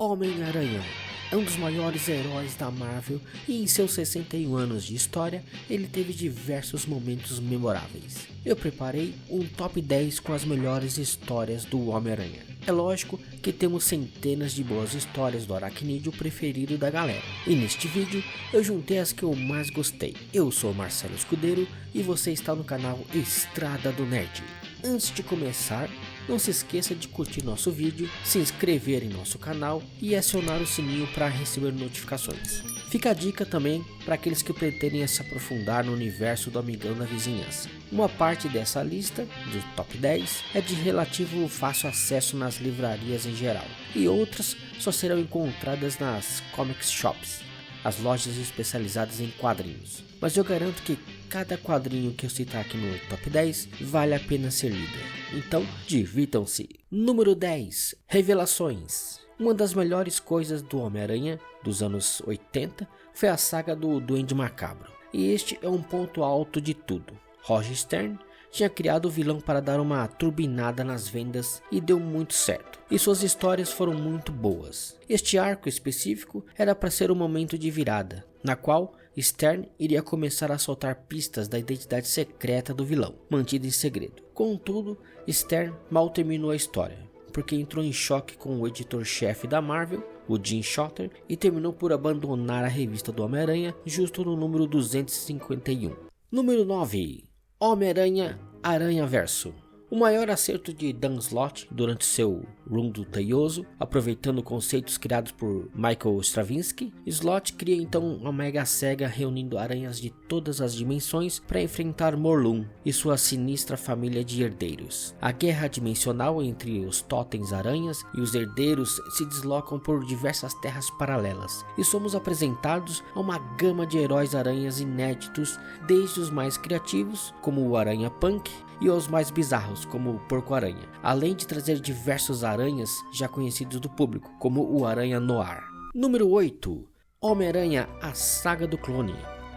Homem-Aranha é um dos maiores heróis da Marvel e em seus 61 anos de história, ele teve diversos momentos memoráveis. Eu preparei um top 10 com as melhores histórias do Homem-Aranha. É lógico que temos centenas de boas histórias do aracnídeo preferido da galera. E neste vídeo eu juntei as que eu mais gostei. Eu sou Marcelo Escudeiro e você está no canal Estrada do Nerd. Antes de começar, não se esqueça de curtir nosso vídeo, se inscrever em nosso canal e acionar o sininho para receber notificações. Fica a dica também para aqueles que pretendem se aprofundar no universo do amigão da vizinhança. Uma parte dessa lista, do top 10, é de relativo fácil acesso nas livrarias em geral, e outras só serão encontradas nas comic shops, as lojas especializadas em quadrinhos. Mas eu garanto que cada quadrinho que eu citar aqui no top 10 vale a pena ser lido. Então, divirtam-se. Número 10. Revelações. Uma das melhores coisas do Homem-Aranha dos anos 80 foi a saga do Duende Macabro. E este é um ponto alto de tudo. Roger Stern tinha criado o vilão para dar uma turbinada nas vendas e deu muito certo. E suas histórias foram muito boas. Este arco específico era para ser um momento de virada, na qual Stern iria começar a soltar pistas da identidade secreta do vilão, mantida em segredo. Contudo, Stern mal terminou a história, porque entrou em choque com o editor-chefe da Marvel, o Jim Shooter, e terminou por abandonar a revista do Homem-Aranha justo no número 251. Número 9. Homem-Aranha Aranhaverso. O maior acerto de Dan Slott durante seu run do Teioso, aproveitando conceitos criados por Michael Straczynski, Slott cria então uma mega saga reunindo aranhas de todas as dimensões para enfrentar Morlun e sua sinistra família de herdeiros. A guerra dimensional entre os totens aranhas e os herdeiros se deslocam por diversas terras paralelas e somos apresentados a uma gama de heróis aranhas inéditos, desde os mais criativos, como o Aranha Punk, e aos mais bizarros, como o Porco-Aranha, além de trazer diversos aranhas já conhecidos do público, como o Aranha Noir. Número 8. Homem-Aranha, a Saga do Clone.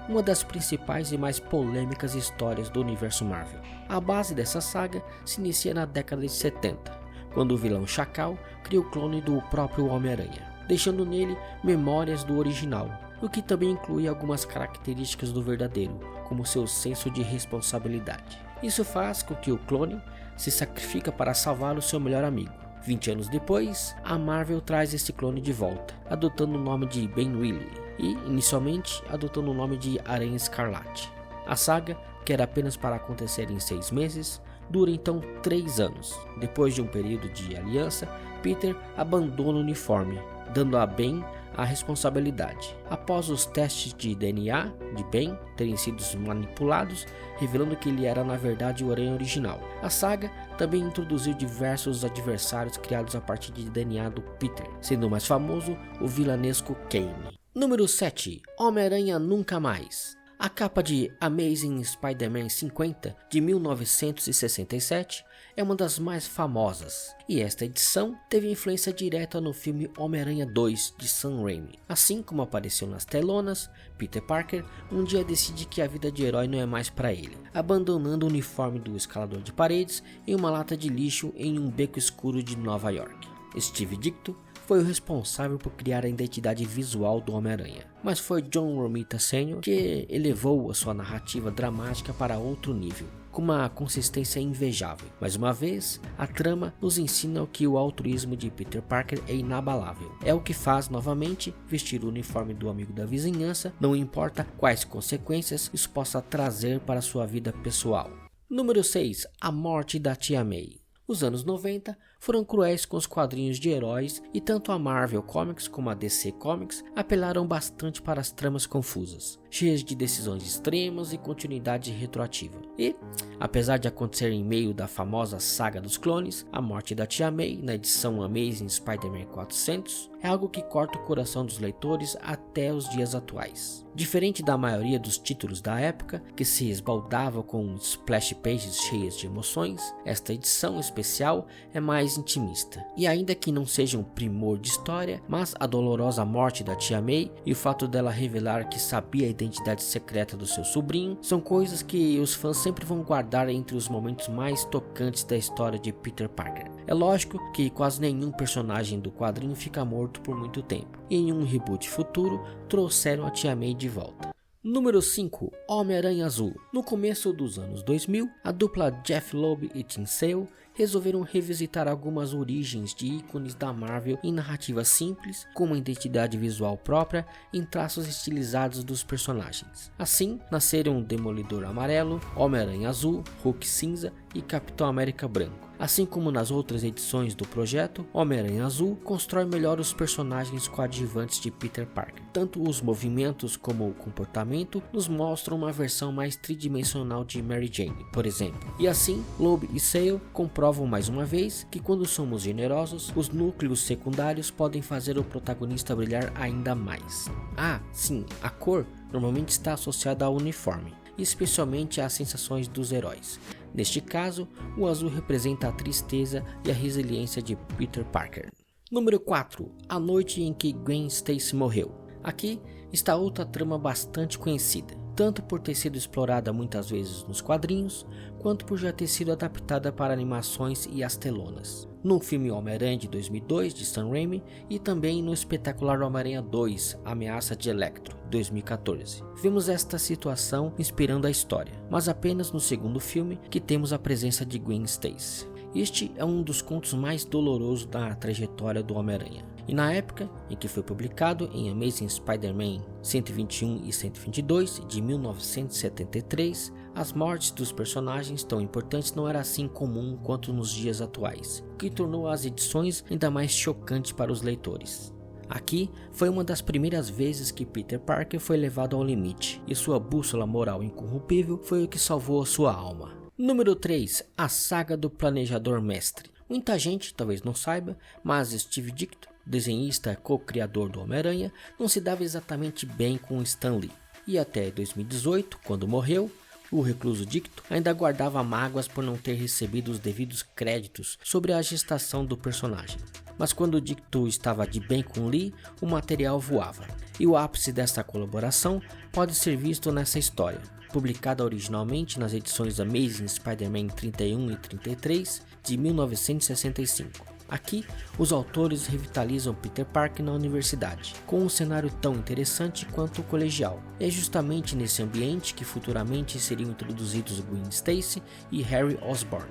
Uma das principais e mais polêmicas histórias do universo Marvel. A base dessa saga se inicia na década de 70, quando o vilão Chacal cria o clone do próprio Homem-Aranha, deixando nele memórias do original, o que também inclui algumas características do verdadeiro, como seu senso de responsabilidade. Isso faz com que o clone se sacrifique para salvar o seu melhor amigo. 20 anos depois, a Marvel traz esse clone de volta, adotando o nome de Ben Reilly e, inicialmente, adotando o nome de Aranha Escarlate. A saga, que era apenas para acontecer em 6 meses, dura então 3 anos. Depois de um período de aliança, Peter abandona o uniforme, dando a Ben a responsabilidade. Após os testes de DNA de Ben terem sido manipulados, revelando que ele era na verdade o Aranha original. A saga também introduziu diversos adversários criados a partir de DNA do Peter, sendo o mais famoso o vilanesco Kane. Número 7. Homem-Aranha Nunca Mais. A capa de Amazing Spider-Man 50 de 1967 é uma das mais famosas, e esta edição teve influência direta no filme Homem-Aranha 2 de Sam Raimi. Assim como apareceu nas telonas, Peter Parker um dia decide que a vida de herói não é mais para ele, abandonando o uniforme do escalador de paredes em uma lata de lixo em um beco escuro de Nova York. Steve Ditko foi o responsável por criar a identidade visual do Homem-Aranha, mas foi John Romita Sr. que elevou a sua narrativa dramática para outro nível, com uma consistência invejável. Mais uma vez, a trama nos ensina que o altruísmo de Peter Parker é inabalável. É o que faz novamente vestir o uniforme do amigo da vizinhança, não importa quais consequências isso possa trazer para sua vida pessoal. Número 6. A morte da Tia May. Os anos 90 foram cruéis com os quadrinhos de heróis e tanto a Marvel Comics como a DC Comics apelaram bastante para as tramas confusas, cheias de decisões extremas e continuidade retroativa. E, apesar de acontecer em meio da famosa saga dos clones, a morte da Tia May na edição Amazing Spider-Man 400 é algo que corta o coração dos leitores até os dias atuais. Diferente da maioria dos títulos da época, que se esbaldava com splash pages cheias de emoções, esta edição especial é mais mais intimista. E ainda que não seja um primor de história, mas a dolorosa morte da tia May e o fato dela revelar que sabia a identidade secreta do seu sobrinho são coisas que os fãs sempre vão guardar entre os momentos mais tocantes da história de Peter Parker. É lógico que quase nenhum personagem do quadrinho fica morto por muito tempo, e em um reboot futuro trouxeram a tia May de volta. Número 5. Homem-Aranha Azul. No começo dos anos 2000, a dupla Jeff Loeb e Tim Sale resolveram revisitar algumas origens de ícones da Marvel em narrativas simples, com uma identidade visual própria em traços estilizados dos personagens. Assim, nasceram Demolidor Amarelo, Homem-Aranha Azul, Hulk Cinza e Capitão América Branco. Assim como nas outras edições do projeto, Homem-Aranha Azul constrói melhor os personagens coadjuvantes de Peter Parker. Tanto os movimentos como o comportamento nos mostram uma versão mais tridimensional de Mary Jane, por exemplo. E assim, Loeb e Sale comprovam mais uma vez que quando somos generosos, os núcleos secundários podem fazer o protagonista brilhar ainda mais. Ah, sim, a cor normalmente está associada ao uniforme, especialmente às sensações dos heróis. Neste caso, o azul representa a tristeza e a resiliência de Peter Parker. Número 4. A noite em que Gwen Stacy morreu. Aqui está outra trama bastante conhecida, tanto por ter sido explorada muitas vezes nos quadrinhos, quanto por já ter sido adaptada para animações e as telonas. No filme Homem-Aranha de 2002 de Sam Raimi e também no espetacular Homem-Aranha 2, Ameaça de Electro, 2014. Vemos esta situação inspirando a história, mas apenas no segundo filme que temos a presença de Gwen Stacy. Este é um dos contos mais dolorosos da trajetória do Homem-Aranha. E na época em que foi publicado em Amazing Spider-Man 121 e 122 de 1973, as mortes dos personagens tão importantes não era assim comum quanto nos dias atuais, o que tornou as edições ainda mais chocantes para os leitores. Aqui foi uma das primeiras vezes que Peter Parker foi levado ao limite, e sua bússola moral incorruptível foi o que salvou a sua alma. Número 3. A saga do Planejador Mestre. Muita gente talvez não saiba, mas Steve Ditko, desenhista co-criador do Homem-Aranha, não se dava exatamente bem com Stan Lee. E até 2018, quando morreu, o recluso Ditko ainda guardava mágoas por não ter recebido os devidos créditos sobre a gestação do personagem. Mas quando Ditko estava de bem com Lee, o material voava. E o ápice dessa colaboração pode ser visto nessa história, publicada originalmente nas edições Amazing Spider-Man 31 e 33 de 1965. Aqui, os autores revitalizam Peter Parker na universidade, com um cenário tão interessante quanto o colegial. É justamente nesse ambiente que futuramente seriam introduzidos Gwen Stacy e Harry Osborn.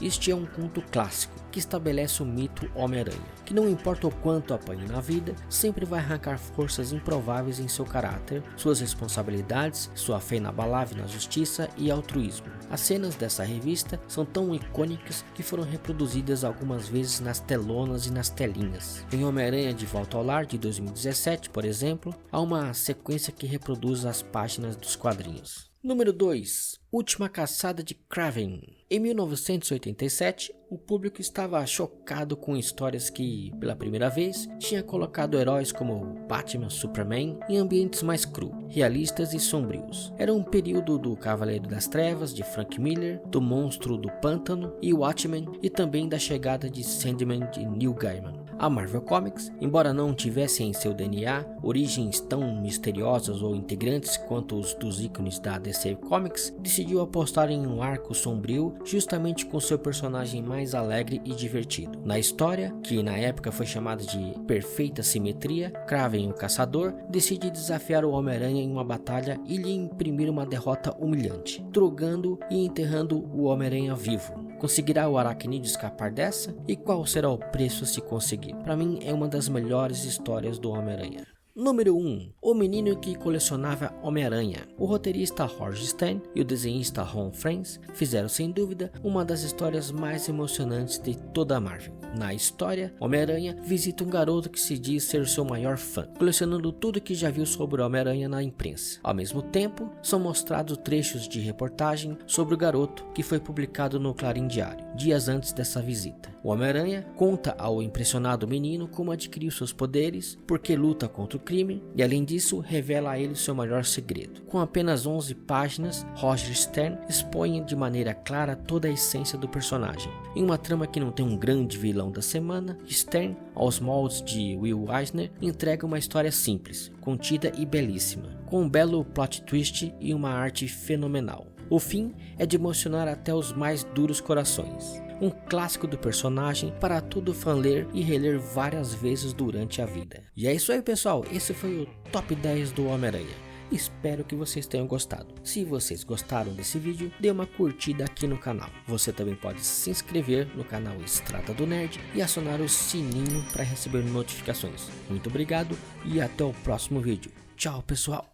Este é um conto clássico que estabelece o mito Homem-Aranha, que não importa o quanto apanhe na vida, sempre vai arrancar forças improváveis em seu caráter, suas responsabilidades, sua fé inabalável na justiça e altruísmo. As cenas dessa revista são tão icônicas que foram reproduzidas algumas vezes nas telonas e nas telinhas. Em Homem-Aranha de Volta ao Lar de 2017, por exemplo, há uma sequência que reproduz as páginas dos quadrinhos. Número 2. Última Caçada de Kraven. Em 1987, o público estava chocado com histórias que, pela primeira vez, tinha colocado heróis como Batman, Superman em ambientes mais crus, realistas e sombrios. Era um período do Cavaleiro das Trevas de Frank Miller, do Monstro do Pântano e Watchmen, e também da chegada de Sandman de Neil Gaiman. A Marvel Comics, embora não tivesse em seu DNA origens tão misteriosas ou integrantes quanto os dos ícones da DC Comics, decidiu apostar em um arco sombrio justamente com seu personagem mais alegre e divertido. Na história, que na época foi chamada de Perfeita Simetria, Kraven, o Caçador, decide desafiar o Homem-Aranha em uma batalha e lhe imprimir uma derrota humilhante, drogando e enterrando o Homem-Aranha vivo. Conseguirá o Aracnídeo escapar dessa? E qual será o preço se conseguir? Para mim é uma das melhores histórias do Homem-Aranha. Número 1. O menino que colecionava Homem-Aranha. O roteirista Jorge Stan e o desenhista Ron Frenz fizeram sem dúvida uma das histórias mais emocionantes de toda a Marvel. Na história, Homem-Aranha visita um garoto que se diz ser seu maior fã, colecionando tudo que já viu sobre o Homem-Aranha na imprensa. Ao mesmo tempo, são mostrados trechos de reportagem sobre o garoto que foi publicado no Clarim Diário. dias antes dessa visita. O Homem-Aranha conta ao impressionado menino como adquiriu seus poderes, porque luta contra o crime e, além disso, revela a ele seu maior segredo. Com apenas 11 páginas, Roger Stern expõe de maneira clara toda a essência do personagem. Em uma trama que não tem um grande vilão da semana, Stern, aos moldes de Will Eisner, entrega uma história simples, contida e belíssima, com um belo plot twist e uma arte fenomenal. O fim é de emocionar até os mais duros corações. Um clássico do personagem para todo fã ler e reler várias vezes durante a vida. E é isso aí, pessoal, esse foi o Top 10 do Homem-Aranha. Espero que vocês tenham gostado. Se vocês gostaram desse vídeo, dê uma curtida aqui no canal. Você também pode se inscrever no canal Estrada do Nerd e acionar o sininho para receber notificações. Muito obrigado e até o próximo vídeo. Tchau, pessoal!